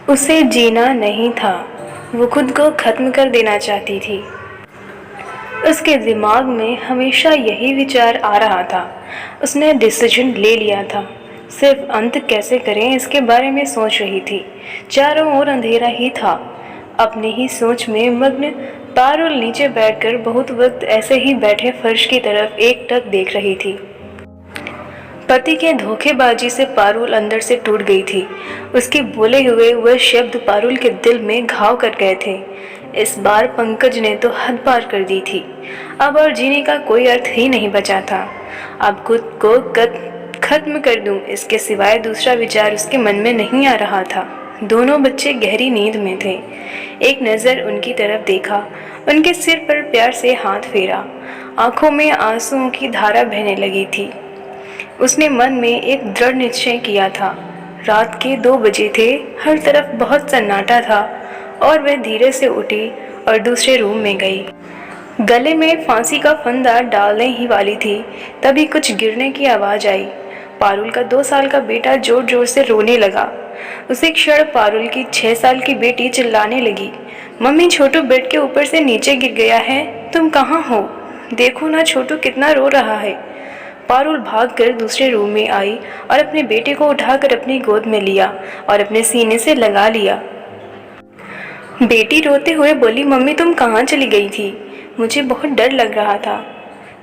उसे जीना नहीं था, वो खुद को ख़त्म कर देना चाहती थी। उसके दिमाग में हमेशा यही विचार आ रहा था। उसने डिसीजन ले लिया था, सिर्फ अंत कैसे करें इसके बारे में सोच रही थी। चारों ओर अंधेरा ही था। अपनी ही सोच में मग्न पारुल नीचे बैठकर बहुत वक्त ऐसे ही बैठे फर्श की तरफ एकटक देख रही थी। पति के धोखेबाजी से पारुल अंदर से टूट गई थी। उसके बोले हुए वह शब्द पारुल के दिल में घाव कर गए थे। इस बार पंकज ने तो हद पार कर दी थी। अब और जीने का कोई अर्थ ही नहीं बचा था। अब खुद को खत्म कर दूं, इसके सिवाय दूसरा विचार उसके मन में नहीं आ रहा था। दोनों बच्चे गहरी नींद में थे। एक नज़र उनकी तरफ देखा, उनके सिर पर प्यार से हाथ फेरा। आंखों में आंसुओं की धारा बहने लगी थी। उसने मन में एक दृढ़ निश्चय किया था। रात के 2 बजे थे, हर तरफ बहुत सन्नाटा था और वह धीरे से उठी और दूसरे रूम में गई। गले में फांसी का फंदा डालने ही वाली थी, तभी कुछ गिरने की आवाज़ आई। पारुल का 2 साल का बेटा जोर जोर से रोने लगा। उसी क्षण पारुल की 6 साल की बेटी चिल्लाने लगी, मम्मी छोटू बेड के ऊपर से नीचे गिर गया है, तुम कहाँ हो? देखो ना छोटू कितना रो रहा है। पारुल भागकर दूसरे रूम में आई और अपने बेटे को उठाकर अपनी गोद में लिया और अपने सीने से लगा लिया। बेटी रोते हुए बोली, मम्मी तुम कहाँ चली गई थी? मुझे बहुत डर लग रहा था।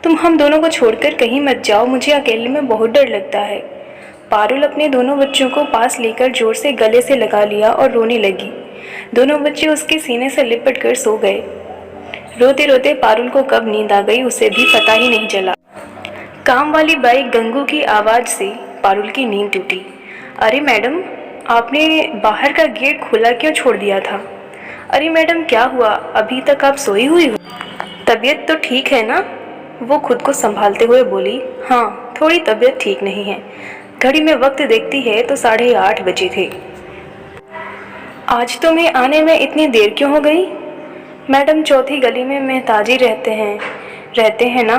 तुम हम दोनों को छोड़कर कहीं मत जाओ, मुझे अकेले में बहुत डर लगता है। पारुल अपने दोनों बच्चों को पास लेकर जोर से गले से लगा लिया और रोने लगी। दोनों बच्चे उसके सीने से लिपट कर सो गए। रोते रोते पारुल को कब नींद आ गई उसे भी पता ही नहीं चला। काम वाली बाई गंगू की आवाज़ से पारुल की नींद टूटी। अरे मैडम, आपने बाहर का गेट खुला क्यों छोड़ दिया था? अरे मैडम क्या हुआ, अभी तक आप सोई हुई हो? तबीयत तो ठीक है ना? वो खुद को संभालते हुए बोली, हाँ थोड़ी तबीयत ठीक नहीं है। घड़ी में वक्त देखती है तो 8:30 बजे थे। आज तुम्हें आने में इतनी देर क्यों हो गई? मैडम चौथी गली में मेहताजी रहते हैं ना,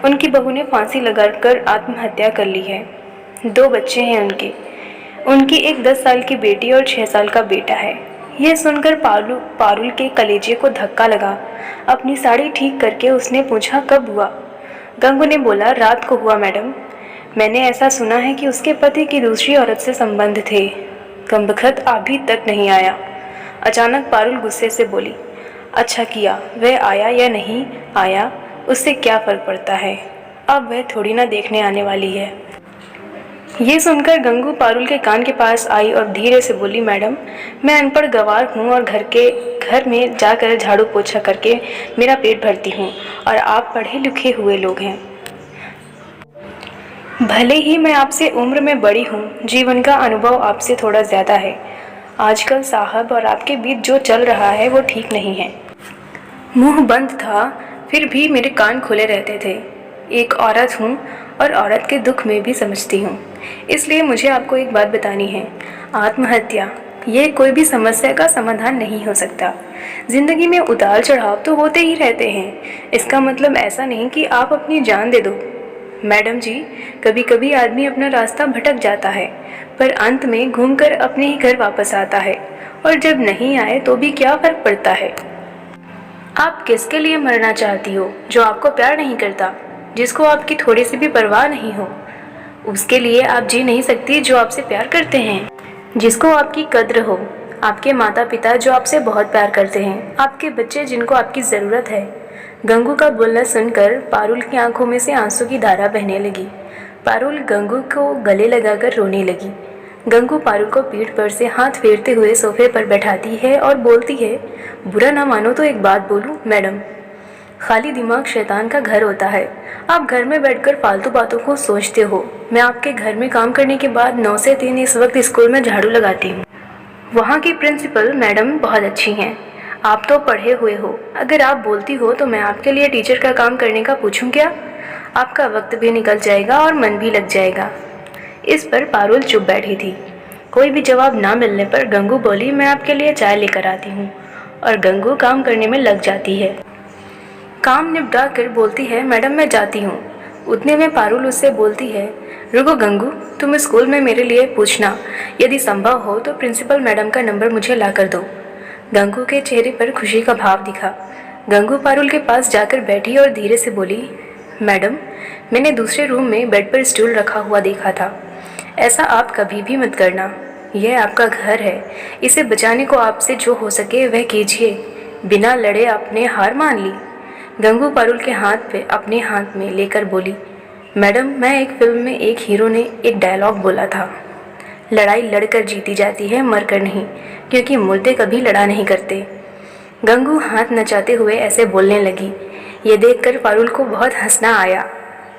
उनकी बहू ने फांसी लगाकर आत्महत्या कर ली है। 2 बच्चे हैं उनकी एक 10 साल की बेटी और 6 साल का बेटा है। यह सुनकर पारुल के कलेजे को धक्का लगा। अपनी साड़ी ठीक करके उसने पूछा, कब हुआ? गंगू ने बोला, रात को हुआ मैडम। मैंने ऐसा सुना है कि उसके पति की दूसरी औरत से संबंध थे। कमबख्त अभी तक नहीं आया। अचानक पारुल गुस्से से बोली, अच्छा किया, वह आया या नहीं आया उससे क्या फ़र्क पड़ता है, अब वह थोड़ी ना देखने आने वाली है। ये सुनकर गंगू पारुल के कान के पास आई और धीरे से बोली, मैडम मैं अनपढ़ गंवार हूँ और घर में जाकर झाड़ू पोछा करके मेरा पेट भरती हूँ और आप पढ़े लिखे हुए लोग हैं। भले ही मैं आपसे उम्र में बड़ी हूँ, जीवन का अनुभव आपसे थोड़ा ज़्यादा है। आजकल साहब और आपके बीच जो चल रहा है वो ठीक नहीं है। मुंह बंद था फिर भी मेरे कान खुले रहते थे। एक औरत हूँ और औरत के दुख में भी समझती हूँ, इसलिए मुझे आपको एक बात बतानी है। आत्महत्या ये कोई भी समस्या का समाधान नहीं हो सकता। ज़िंदगी में उतार चढ़ाव तो होते ही रहते हैं, इसका मतलब ऐसा नहीं कि आप अपनी जान दे दो। मैडम जी, कभी कभी आदमी अपना रास्ता भटक जाता है, पर अंत में घूमकर अपने ही घर वापस आता है, और जब नहीं आए तो भी क्या फ़र्क पड़ता है। आप किसके लिए मरना चाहती हो? जो आपको प्यार नहीं करता, जिसको आपकी थोड़ी सी भी परवाह नहीं हो। उसके लिए आप जी नहीं सकती जो आपसे प्यार करते हैं, जिसको आपकी कद्र हो। आपके माता पिता जो आपसे बहुत प्यार करते हैं, आपके बच्चे जिनको आपकी ज़रूरत है। गंगू का बोलना सुनकर पारुल की आंखों में से आंसू की धारा बहने लगी। पारुल गंगू को गले लगाकर रोने लगी। गंगू पारुल को पीठ पर से हाथ फेरते हुए सोफे पर बैठाती है और बोलती है, बुरा ना मानो तो एक बात बोलूं मैडम, खाली दिमाग शैतान का घर होता है। आप घर में बैठकर फालतू बातों को सोचते हो। मैं आपके घर में काम करने के बाद 9 से 3 इस वक्त स्कूल में झाड़ू लगाती हूँ। वहाँ की प्रिंसिपल मैडम बहुत अच्छी हैं। आप तो पढ़े हुए हो, अगर आप बोलती हो तो मैं आपके लिए टीचर का काम करने का पूछूं क्या? आपका वक्त भी निकल जाएगा और मन भी लग जाएगा। इस पर पारुल चुप बैठी थी। कोई भी जवाब ना मिलने पर गंगू बोली, मैं आपके लिए चाय लेकर आती हूँ, और गंगू काम करने में लग जाती है। काम निपटा कर बोलती है, मैडम मैं जाती हूँ। उतने में पारुल उससे बोलती है, रुको गंगू, तुम स्कूल में मेरे लिए पूछना यदि संभव हो तो प्रिंसिपल मैडम का नंबर मुझे ला कर दो। गंगू के चेहरे पर खुशी का भाव दिखा। गंगू पारुल के पास जाकर बैठी और धीरे से बोली, मैडम, मैंने दूसरे रूम में बेड पर स्टूल रखा हुआ देखा था। ऐसा आप कभी भी मत करना। यह आपका घर है। इसे बचाने को आपसे जो हो सके वह कीजिए। बिना लड़े आपने हार मान ली। गंगू पारुल के हाथ पे अपने हाथ में लेकर बोली, मैडम, मैं एक फिल्म में एक हीरो ने एक डायलॉग बोला था, लड़ाई लड़कर जीती जाती है, मरकर नहीं, क्योंकि मुर्दे कभी लड़ा नहीं करते। गंगू हाथ नचाते हुए ऐसे बोलने लगी। ये देखकर पारुल को बहुत हंसना आया।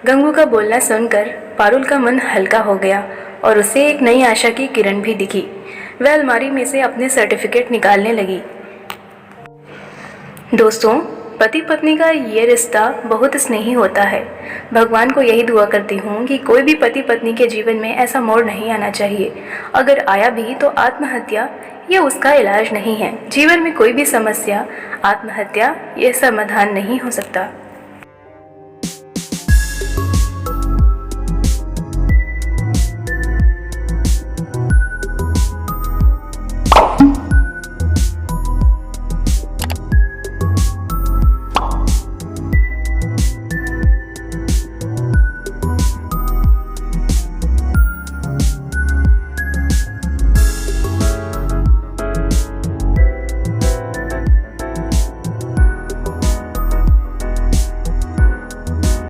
गंगू का बोलना सुनकर पारुल का मन हल्का हो गया और उसे एक नई आशा की किरण भी दिखी। वह अलमारी में से अपने सर्टिफिकेट निकालने लगी। दोस्तों, पति पत्नी का ये रिश्ता बहुत स्नेही होता है। भगवान को यही दुआ करती हूँ कि कोई भी पति पत्नी के जीवन में ऐसा मोड़ नहीं आना चाहिए। अगर आया भी तो आत्महत्या ये उसका इलाज नहीं है। जीवन में कोई भी समस्या आत्महत्या ये समाधान नहीं हो सकता।